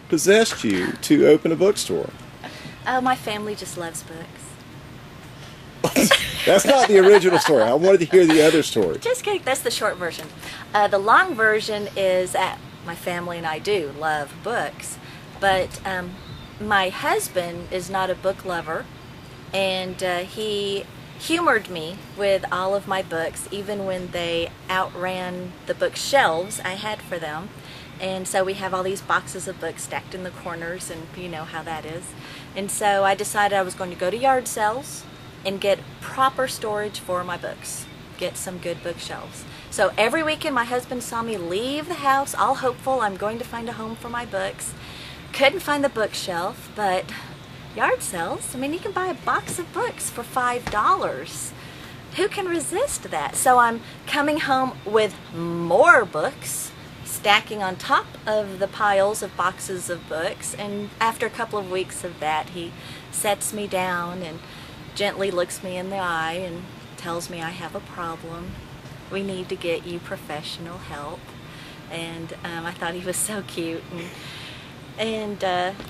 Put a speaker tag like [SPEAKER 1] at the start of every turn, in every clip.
[SPEAKER 1] possessed you to open a bookstore?
[SPEAKER 2] Oh, my family just loves books.
[SPEAKER 1] That's not the original story. I wanted to hear the other story.
[SPEAKER 2] Just kidding. That's the short version. The long version is that my family and I do love books, but my husband is not a book lover, and he humored me with all of my books, even when they outran the bookshelves I had for them. And so we have all these boxes of books stacked in the corners, and you know how that is. And so I decided I was going to go to yard sales and get proper storage for my books, get some good bookshelves. So every weekend my husband saw me leave the house all hopeful I'm going to find a home for my books. Couldn't find the bookshelf, but yard sales, I mean, you can buy a box of books for $5. Who can resist that? So I'm coming home with more books, stacking on top of the piles of boxes of books, and after a couple of weeks of that, he sets me down and gently looks me in the eye and tells me I have a problem. We need to get you professional help. And I thought he was so cute. And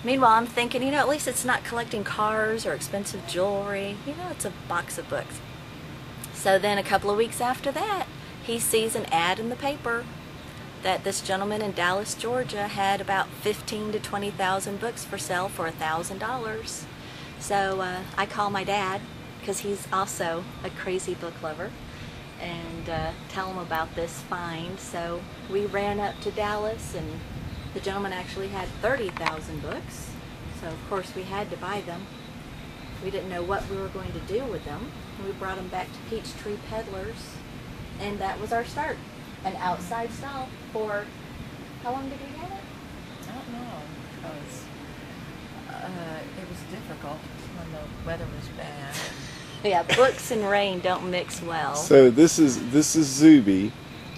[SPEAKER 2] meanwhile, I'm thinking, you know, at least it's not collecting cars or expensive jewelry. You know, it's a box of books. So then a couple of weeks after that, he sees an ad in the paper that this gentleman in Dallas, Georgia had about 15,000 to 20,000 books for sale for $1,000. So I call my dad, because he's also a crazy book lover, and tell him about this find. So we ran up to Dallas, and the gentleman actually had 30,000 books. So of course we had to buy them. We didn't know what we were going to do with them. We brought them back to Peachtree Peddlers, and that was our start. An outside stall for, how long did we have it?
[SPEAKER 3] I don't know, because it was difficult when the weather was bad.
[SPEAKER 2] Yeah, books and rain don't mix well.
[SPEAKER 1] So this is Zuby.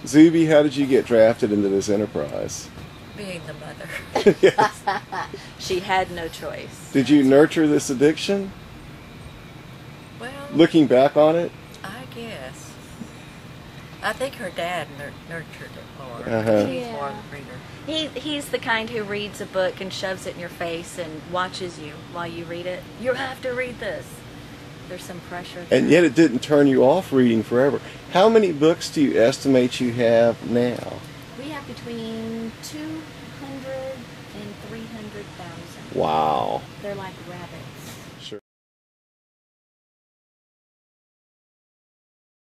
[SPEAKER 1] Zuby, how did you get drafted into this enterprise?
[SPEAKER 3] Being the mother.
[SPEAKER 1] Yes.
[SPEAKER 2] She had no choice.
[SPEAKER 1] Did you nurture this addiction?
[SPEAKER 3] Well,
[SPEAKER 1] Looking back on it?
[SPEAKER 3] I guess. I think her dad nurtured it more.
[SPEAKER 1] Uh-huh.
[SPEAKER 3] He's
[SPEAKER 2] Yeah.
[SPEAKER 3] more of a reader.
[SPEAKER 2] He's the kind who reads a book and shoves it in your face and watches you while you read it. You have to read this. There's some pressure there.
[SPEAKER 1] And yet it didn't turn you off reading forever. How many books do you estimate you have now?
[SPEAKER 2] We have between 200 and 300,000.
[SPEAKER 1] Wow.
[SPEAKER 2] They're like